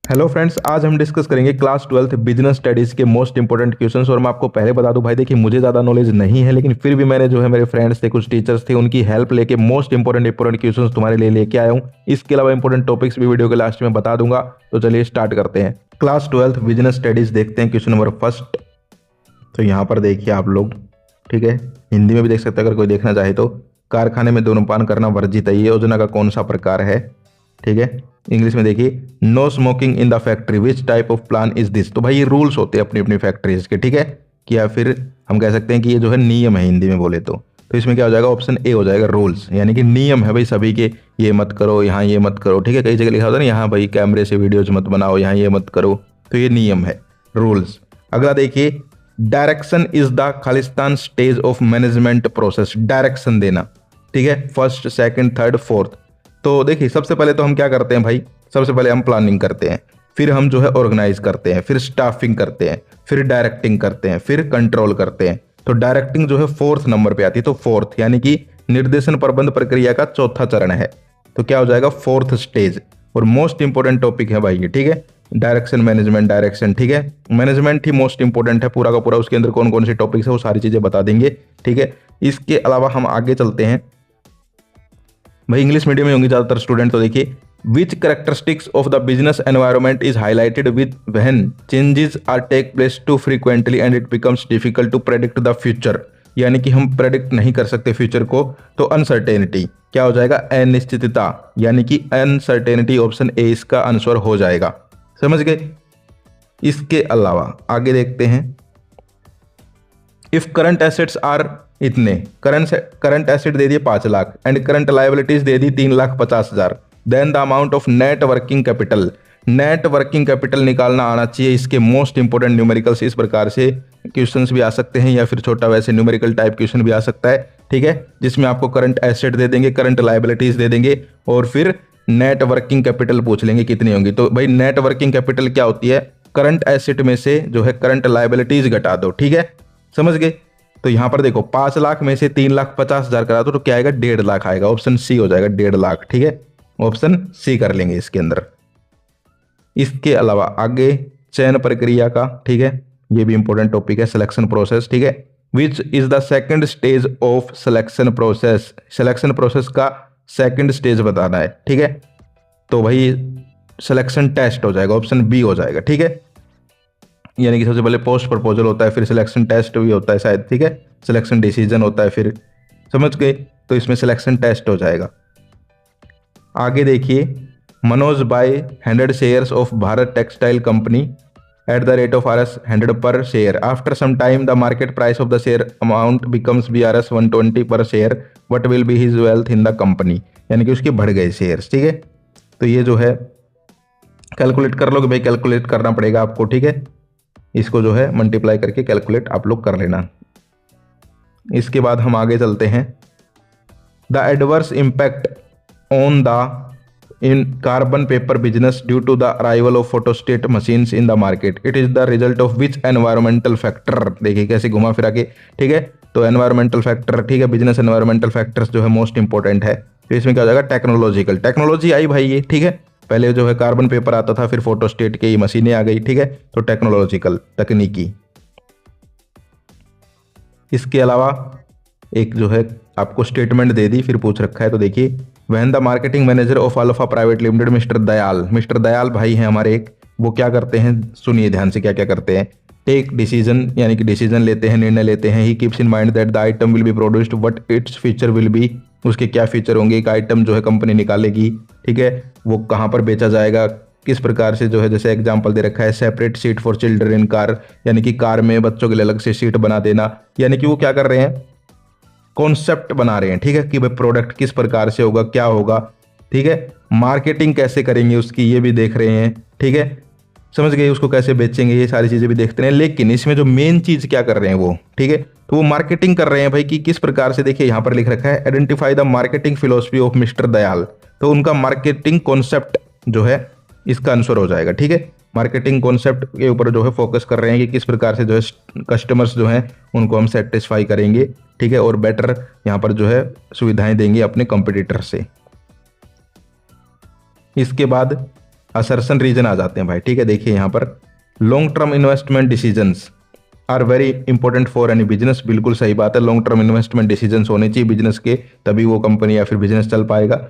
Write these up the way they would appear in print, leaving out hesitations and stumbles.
Hello friends, आज हम discuss करेंगे क्लास 12th बिजनेस स्टडीज के मोस्ट इंपोर्टेंट क्वेश्चंस। और मैं आपको पहले बता दूं भाई, देखिए मुझे ज़्यादा नॉलेज नहीं है, लेकिन फिर भी मैंने जो है मेरे फ्रेंड्स थे, कुछ टीचर्स थे, उनकी हेल्प लेके मोस्ट इंपोर्टेंट क्वेश्चंस तुम्हारे लिए लेके आया हूँ। इसके अलावा इंपोर्टेंट टॉपिक्स भी वीडियो के लास्ट में बता दूंगा। तो चलिए स्टार्ट करते हैं। क्लास 12th बिजनेस स्टडीज देखते हैं क्वेश्चन नंबर फर्स्ट। तो यहाँ पर देखिए आप लोग, ठीक है, हिंदी में भी देख सकते हैं अगर कोई देखना चाहे तो। कारखाने में धूम्रपान करना वर्जित है, ये योजना का कौन सा प्रकार है? ठीक है, इंग्लिश में देखिए, no smoking in the factory, which type of plan is this. तो भाई ये रूल्स होते हैं अपनी अपनी फैक्ट्रीज के, ठीक है, कि या फिर हम कह सकते हैं कि ये जो है नियम है हिंदी में बोले तो इसमें क्या हो जाएगा? ऑप्शन ए हो जाएगा, रूल्स, यानी कि नियम है भाई सभी के, ये मत करो, यहाँ ये मत करो, ठीक है। कई जगह लिखा होता है ना, यहाँ भाई कैमरे से वीडियोज मत बनाओ, यहाँ ये मत करो, तो ये नियम है, रूल्स। अगला देखिए, direction is the Khalistan stage of management process. Direction देना, ठीक है, फर्स्ट सेकंड थर्ड फोर्थ। तो देखिए सबसे पहले तो हम क्या करते हैं भाई, सबसे पहले हम प्लानिंग करते हैं, फिर हम जो है ऑर्गेनाइज करते हैं, फिर स्टाफिंग करते हैं, फिर डायरेक्टिंग करते हैं, फिर कंट्रोल करते हैं। तो डायरेक्टिंग जो है फोर्थ नंबर पे आती है। तो फोर्थ यानी कि निर्देशन प्रबंध प्रक्रिया का चौथा चरण है। तो क्या हो जाएगा? Fourth stage. और मोस्ट इंपोर्टेंट टॉपिक है भाई ये, ठीक है, डायरेक्शन मैनेजमेंट, डायरेक्शन, ठीक है, मैनेजमेंट ही मोस्ट इंपोर्टेंट है पूरा का पूरा। उसके अंदर कौन कौन से टॉपिक्स है वो सारी चीजें बता देंगे, ठीक है। इसके अलावा हम आगे चलते हैं भाई, इंग्लिश मीडियम में होंगे ज्यादातर स्टूडेंट। तो देखिए, which characteristics of the business environment is highlighted with when changes are take place too frequently and it becomes difficult to predict the future. यानी कि हम प्रेडिक्ट नहीं कर सकते फ्यूचर को। तो अनसर्टेनिटी क्या हो जाएगा? अनिश्चितता, यानी कि अनसर्टेनिटी ऑप्शन ए इसका आंसर हो जाएगा। समझ गए? इसके अलावा आगे देखते हैं, इफ करंट एसेट्स आर इतने, करंट एसेट दे दिए 5 लाख एंड करंट लायबिलिटीज दे दी 3,50,000, then the amount of net working capital. Net working capital निकालना आना चाहिए। इसके मोस्ट इंपोर्टेंट न्यूमेरिकल्स इस प्रकार से क्वेश्चंस भी आ सकते हैं, या फिर छोटा वैसे न्यूमेरिकल टाइप क्वेश्चन भी आ सकता है, ठीक है, जिसमें आपको करंट एसेट दे देंगे, करंट लायबिलिटीज दे देंगे, और फिर नेट वर्किंग कैपिटल पूछ लेंगे कितनी होंगी। तो भाई नेट वर्किंग कैपिटल क्या होती है? करंट एसेट में से जो है करंट लायबिलिटीज घटा दो, ठीक है, समझ गए। तो यहां पर देखो 5 लाख में से 3,50,000 करा दो तो क्या आएगा? 1.5 लाख आएगा। ऑप्शन सी हो जाएगा, 1.5 लाख, ठीक है, ऑप्शन सी कर लेंगे इसके अंदर। इसके अलावा आगे चयन प्रक्रिया का, ठीक है, ये भी इंपॉर्टेंट टॉपिक है, सिलेक्शन प्रोसेस, ठीक है, which is the second stage of selection process. Selection process का सेकंड स्टेज बताना है, ठीक है। तो भाई सिलेक्शन टेस्ट हो जाएगा, ऑप्शन बी हो जाएगा, ठीक है। यानी कि सबसे पहले पोस्ट प्रपोजल होता है, फिर सिलेक्शन टेस्ट भी होता है शायद, ठीक है, सिलेक्शन डिसीजन होता है, फिर समझ गए। तो इसमें सिलेक्शन टेस्ट हो जाएगा। आगे देखिए, Manoj buy 100 shares of Bharat textile company at the rate of RS 100 per share. After some time the market price of the share amount becomes BRS 120 per share, what will be his wealth in the company. यानी कि उसके बढ़ गए shares, ठीक है। तो ये जो है कैलकुलेट कर लोगे भाई, कैलकुलेट करना पड़ेगा आपको, ठीक है, इसको जो है मल्टीप्लाई करके कैलकुलेट आप लोग कर लेना। इसके बाद हम आगे चलते हैं, the adverse impact on the in carbon paper business due to the arrival of photostat machines in the market, it is the result of which environmental factor. देखिए कैसे घुमा फिरा के, ठीक है। तो एनवायरमेंटल फैक्टर, ठीक है, बिजनेस एनवायरमेंटल फैक्टर्स जो है मोस्ट इंपॉर्टेंट है। तो इसमें क्या हो जाएगा? टेक्नोलॉजिकल, टेक्नोलॉजी आई भाई ये, ठीक है, पहले जो है कार्बन पेपर आता था, फिर फोटोस्टेट की मशीनें आ गई, ठीक है, तो टेक्नोलॉजिकल, तकनीकी। इसके अलावा एक जो है आपको स्टेटमेंट दे दी, फिर पूछ रखा है। तो देखिए, वहन the marketing manager of alpha private limited mister Dayal भाई हैं हमारे एक, वो क्या करते हैं? सुनिए ध्यान से क्या क्या करते हैं। टेक डिसीजन, यानी कि डिसीजन लेते हैं, निर्णय लेते हैं। He keeps in mind that the item will be produced, what its feature will be, उसके क्या फीचर होंगे। एक आइटम जो है कंपनी निकालेगी, ठीक है, वो कहाँ पर बेचा जाएगा, किस प्रकार से जो है, जैसे एग्जांपल दे रखा है, separate seat for children in car, यानी कि कार में बच्चों के लिए अलग से सीट बना देना। यानी कि वो क्या कर रहे हैं? कॉन्सेप्ट बना रहे हैं, ठीक है, कि भाई प्रोडक्ट किस प्रकार से होगा, क्या होगा, ठीक है, मार्केटिंग कैसे करेंगे उसकी, ये भी देख रहे हैं, ठीक है, समझ गए, उसको कैसे बेचेंगे, ये सारी चीजें भी देखते हैं। लेकिन इसमें जो मेन चीज क्या कर रहे हैं वो, ठीक है, तो वो मार्केटिंग कर रहे हैं भाई, कि किस प्रकार से। देखिए यहां पर लिख रखा है, identify the marketing philosophy of mister Dayal. तो उनका मार्केटिंग कॉन्सेप्ट जो है इसका आंसर हो जाएगा, ठीक है। मार्केटिंग कॉन्सेप्ट के ऊपर जो है फोकस कर रहे हैं कि किस प्रकार से जो है कस्टमर्स जो हैं उनको हम सेटिस्फाई करेंगे, ठीक है, और बेटर यहाँ पर जो है सुविधाएं देंगे अपने कंपटीटर से। इसके बाद असर्शन रीजन आ जाते हैं भाई, ठीक है। देखिए यहाँ पर long term investment decisions are very important for any business, बिल्कुल सही बात है। लॉन्ग टर्म इन्वेस्टमेंट डिसीजंस होने चाहिए बिजनेस के, तभी वो कंपनी या फिर बिजनेस चल पाएगा।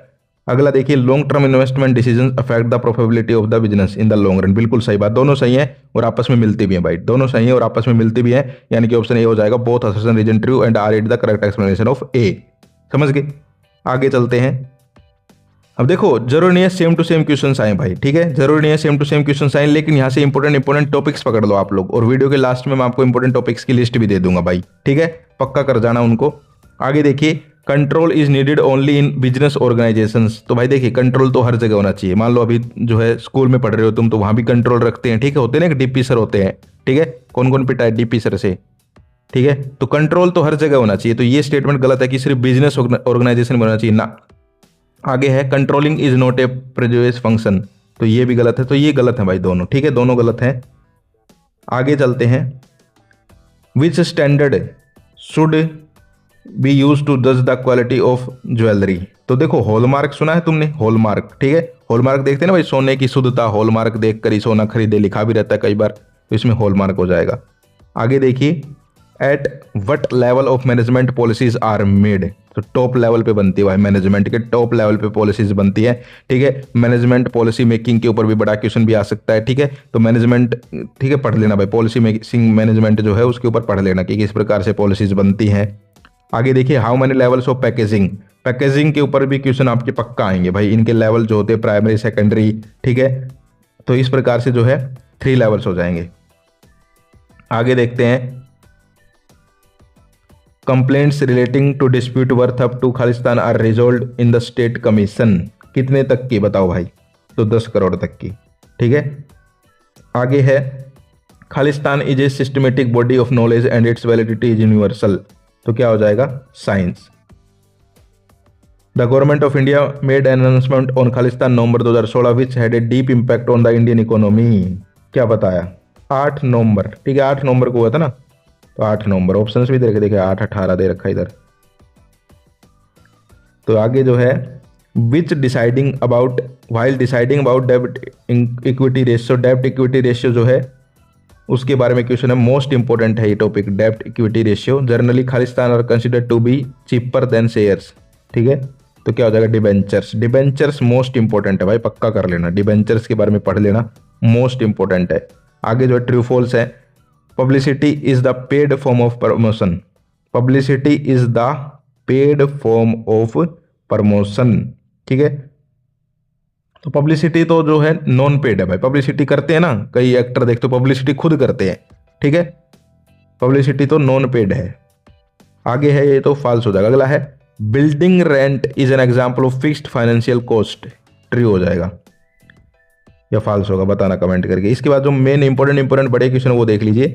अगला देखिए long term investment decisions affect the profitability of the business in the long run, बिल्कुल सही बात, दोनों सही है और आपस में मिलती भी है भाई, दोनों सही है और आपस में मिलती भी है, यानी कि ऑप्शन ए हो जाएगा, both assertion reason true and are it the correct explanation of A. समझ गए, आगे चलते हैं। अब देखो जरूरी नहीं है सेम टू सेम क्वेश्चंस आए भाई, ठीक है, जरूरी नहीं है सेम टू सेम क्वेश्चंस आए, लेकिन यहाँ से इंपॉर्टेंट टॉपिक्स पकड़ लो आप लोग, और वीडियो के लास्ट में मैं आपको इंपॉर्टेंट टॉपिक्स की लिस्ट भी दे दूंगा भाई, ठीक है, पक्का कर जाना उनको। आगे देखिए control is needed only in business organisations, तो भाई देखिए कंट्रोल तो हर जगह होना चाहिए। मान लो अभी जो है स्कूल में पढ़ रहे हो तुम, तो वहां भी कंट्रोल रखते हैं, ठीक है, होते हैं ना, डीपी सर होते हैं, ठीक है, कौन कौन पिटा है डीपी सर से, ठीक है, तो कंट्रोल तो हर जगह होना चाहिए, तो ये स्टेटमेंट गलत है कि सिर्फ बिजनेस ऑर्गेनाइजेशन में होना चाहिए ना। आगे है controlling is not a prejudice function, तो ये भी गलत है, तो ये गलत है भाई दोनों, ठीक है, दोनों गलत हैं। आगे चलते हैं, which standard should be use to जज द क्वालिटी ऑफ ज्वेलरी, तो देखो हॉलमार्क सुना है तुमने, हॉलमार्क, ठीक है, हॉलमार्क देखते हैं ना भाई, सोने की शुद्धता, हॉलमार्क देख कर ही सोना खरीदे लिखा भी रहता है कई बार, तो इसमें हॉलमार्क हो जाएगा। आगे देखिए at what level of management policies are made, तो टॉप लेवल पे बनती है भाई, मैनेजमेंट के टॉप लेवल पे पॉलिसीज बनती है, ठीक है, मैनेजमेंट पॉलिसी मेकिंग के ऊपर भी बड़ा क्वेश्चन भी आ सकता है, ठीक है, तो मैनेजमेंट, ठीक है, पढ़ लेना भाई, पॉलिसी मेकिंग मैनेजमेंट जो है उसके ऊपर पढ़ लेना कि किस प्रकार से पॉलिसीज बनती हैं। आगे देखिए how many levels of packaging, packaging के ऊपर भी क्वेश्चन आपके पक्का आएंगे भाई, इनके लेवल जो होते हैं प्राइमरी सेकेंडरी, ठीक है, तो इस प्रकार से जो है 3 लेवल्स हो जाएंगे। आगे देखते हैं complaints relating to dispute worth up to Khalistan are resolve in the state commission, कितने तक की बताओ भाई, तो 10 करोड़ तक की, ठीक है। आगे है Khalistan is a systematic body of knowledge and it's validity is universal, तो क्या हो जाएगा science. The government of India made an announcement on Khalistan November 2016 which had a deep impact on the Indian economy, क्या बताया, 8 नवंबर, ठीक है, 8 नवंबर को हुआ था ना, तो 8 नवंबर, ऑप्शंस भी दे रखे, देखिए 8, 18 दे रखा इधर। तो आगे जो है विच deciding about while deciding about डेब्ट इक्विटी रेशियो, डेब्ट इक्विटी रेशियो जो है उसके बारे में क्वेश्चन है, मोस्ट इंपॉर्टेंट है ये टॉपिक, डेब्ट equity ratio. Generally Khalistan are considered to be cheaper than shares, ठीक है, तो क्या हो जाएगा डिबेंचर्स, डिबेंचर्स मोस्ट इंपॉर्टेंट है भाई, पक्का कर लेना, डिबेंचर्स के बारे में पढ़ लेना, मोस्ट इंपॉर्टेंट है। आगे जो है ट्रू फॉल्स है, publicity is the paid form of promotion, publicity is the paid form of promotion, ठीक है, तो पब्लिसिटी तो जो है नॉन पेड है भाई, पब्लिसिटी करते हैं ना कई एक्टर देखते हो पब्लिसिटी खुद करते हैं, ठीक है, पब्लिसिटी तो नॉन पेड है। आगे है ये तो फॉल्स हो जाएगा। अगला है building rent is an example of fixed financial cost, true हो जाएगा या फॉल्स होगा, बताना कमेंट करके। इसके बाद जो मेन इंपॉर्टेंट बड़े क्वेश्चन वो देख लीजिए,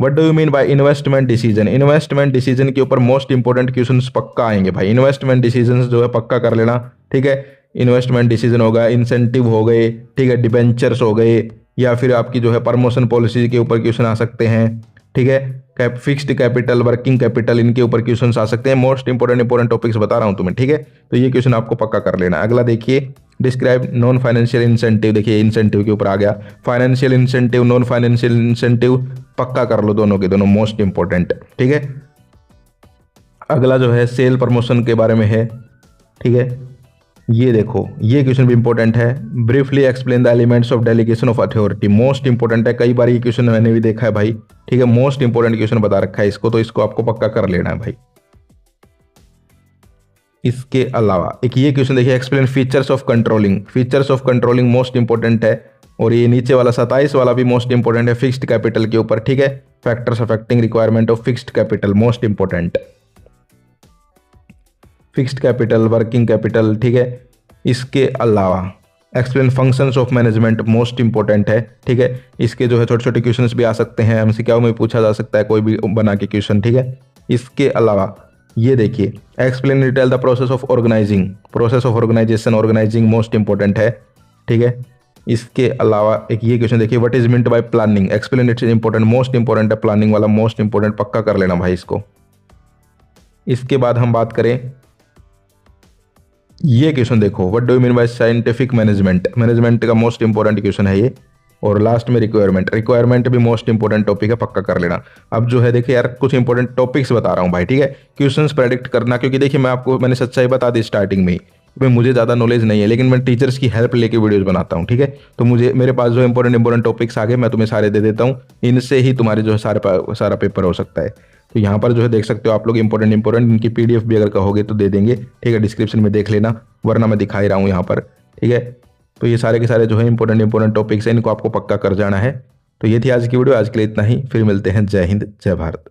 what do you mean by investment decision, investment decision के ऊपर मोस्ट इंपॉर्टेंट क्वेश्चंस पक्का आएंगे भाई, इन्वेस्टमेंट डिसीजंस जो है पक्का कर लेना, ठीक है, इन्वेस्टमेंट डिसीजन होगा, इंसेंटिव हो गए, ठीक है, डिबेंचर्स हो गए, या फिर आपकी जो है प्रमोशन पॉलिसी के ऊपर क्वेश्चन आ सकते हैं, ठीक है, फिक्स्ड कैपिटल, वर्किंग कैपिटल, इनके ऊपर क्वेश्चन आ सकते हैं, मोस्ट इंपॉर्टेंट टॉपिक्स बता रहा हूं तुम्हें, ठीक है, तो ये क्वेश्चन आपको पक्का कर लेना। अगला देखिए डिस्क्राइब नॉन फाइनेंशियल इंसेंटिव, देखिए इंसेंटिव के ऊपर आ गया, financial incentive, non financial incentive पक्का कर लो, दोनों के दोनों मोस्ट इंपॉर्टेंट, ठीक है। अगला जो है सेल प्रमोशन के बारे में है, ठीक है, ये देखो ये क्वेश्चन भी इंपॉर्टेंट है, briefly explain the elements of delegation of authority, most important है, कई बार ये क्वेश्चन मैंने भी देखा है भाई, ठीक है, मोस्ट इंपॉर्टेंट क्वेश्चन बता रखा है इसको, तो इसको आपको पक्का कर लेना है भाई। इसके अलावा एक ये क्वेश्चन देखिए, explain features of controlling, features of controlling most important है, और ये नीचे वाला 27 वाला भी मोस्ट इंपॉर्टेंट है, फिक्स्ड कैपिटल के ऊपर, ठीक है, factors affecting requirement of fixed capital most important, fixed capital, working capital, ठीक है। इसके अलावा explain functions of management most important है, ठीक है, इसके जो है छोटे छोटे क्वेश्चंस भी आ सकते हैं, एमसीक्यू में पूछा जा सकता है कोई भी बना के क्वेश्चन, ठीक है। इसके अलावा ये देखिए explain detail the process of organising, process of organisation, organising most important है, ठीक है। इसके अलावा एक ये क्वेश्चन देखिए, what is meant by planning, explain its important, most important है, प्लानिंग वाला मोस्ट इंपॉर्टेंट, पक्का कर लेना भाई इसको। इसके बाद हम बात करें ये क्वेश्चन देखो, what do you mean by scientific management. Management का मोस्ट इंपॉर्टेंट क्वेश्चन है ये। और लास्ट में रिक्वायरमेंट, रिक्वायरमेंट भी मोस्ट इंपॉर्टेंट टॉपिक है, पक्का कर लेना। अब जो है देखिए यार, कुछ इंपॉर्टेंट टॉपिक्स बता रहा हूँ भाई, ठीक है। क्वेश्चंस प्रेडिक्ट करना, क्योंकि देखिए मैंने सच्चाई बता दी स्टार्टिंग में ही, भाई मुझे ज़्यादा नॉलेज नहीं है, लेकिन मैं टीचर्स की हेल्प लेके वीडियोस बनाता हूँ, ठीक है। तो मेरे पास जो इंपॉर्टेंट टॉपिक्स आ गए, मैं तुम्हें सारे दे देता हूँ। इनसे ही तुम्हारे जो है सारा पेपर हो सकता है। तो यहाँ पर जो है देख सकते हो आप लोग, इंपॉर्टेंट इनकी पीडीएफ भी अगर कहोगे तो दे देंगे, ठीक है। डिस्क्रिप्शन में देख लेना, वरना मैं दिखा ही रहा हूँ यहाँ पर, ठीक है। तो ये सारे के सारे जो है इंपॉर्टेंट टॉपिक्स हैं, इनको आपको पक्का कर जाना है। तो ये थी आज की वीडियो, आज के लिए इतना ही। फिर मिलते हैं। जय हिंद, जय भारत।